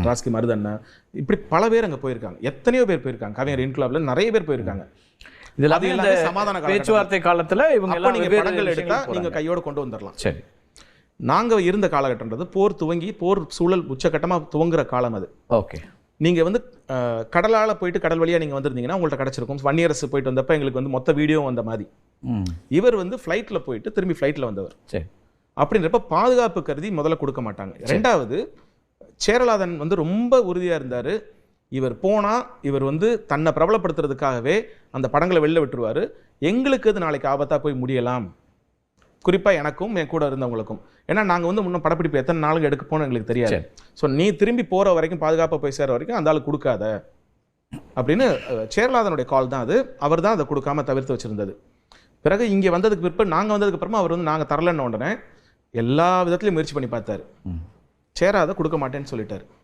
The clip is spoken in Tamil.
ராஸ்கி மருதண்ணன் இப்படி பல பேர் அங்கே போயிருக்காங்க. எத்தனையோ பேர் போயிருக்காங்க. கவிஞர் இன்குலாப்ல நிறைய பேர் போயிருக்காங்க. இதெல்லாம் இந்த சமாதான பேச்சுவார்த்தை காலத்தில் இவங்க எல்லாம் நீங்கள் படங்கள் எடுத்தால் நீங்கள் கையோடு கொண்டு வந்துடலாம். சரி, நாங்கள் இருந்த காலகட்டன்றது போர் துவங்கி போர் சூழல் உச்சகட்டமாக துவங்குற காலம் அது. ஓகே, நீங்கள் வந்து கடலால் போயிட்டு கடல் வழியாக நீங்கள் வந்திருந்தீங்கன்னா உங்கள்கிட்ட கிடச்சிருக்கும். வன்னியரசு போயிட்டு வந்தப்போ எங்களுக்கு வந்து மொத்த வீடியோ வந்த மாதிரி. இவர் வந்து ஃப்ளைட்டில் போயிட்டு திரும்பி ஃப்ளைட்டில் வந்தவர். சரி, அப்படின்றப்ப பாதுகாப்பு கருதி முதல்ல கொடுக்க மாட்டாங்க. ரெண்டாவது, சேரலாதன் வந்து ரொம்ப உறுதியாக இருந்தார். இவர் போனால் இவர் வந்து தன்னை பிரபலப்படுத்துறதுக்காகவே அந்த படங்களை வெளில விட்டுருவார். எங்களுக்கு அது நாளைக்கு ஆபத்தாக போய் முடியலாம், குறிப்பாக எனக்கும் என் கூட இருந்தவங்களுக்கும். ஏன்னா நாங்கள் வந்து முன்னும் படப்பிடிப்பு எத்தனை நாளுக்கு எடுக்க போனோம் எங்களுக்கு தெரியாது. ஸோ நீ திரும்பி போகிற வரைக்கும் பாதுகாப்பாக போய் சேர வரைக்கும் அந்த ஆள் கொடுக்காத அப்படின்னு சேரலாதனுடைய கால் தான் அது. அவர் தான் அதை கொடுக்காம தவிர்த்து வச்சுருந்தது. பிறகு இங்கே வந்ததுக்கு பிற்பு நாங்கள் வந்ததுக்கு அப்புறமா அவர் வந்து நாங்கள் தரலன்னு உடனே எல்லா விதத்துலையும் முயற்சி பண்ணி பார்த்தாரு. சேராத கொடுக்க மாட்டேன்னு சொல்லிட்டாரு.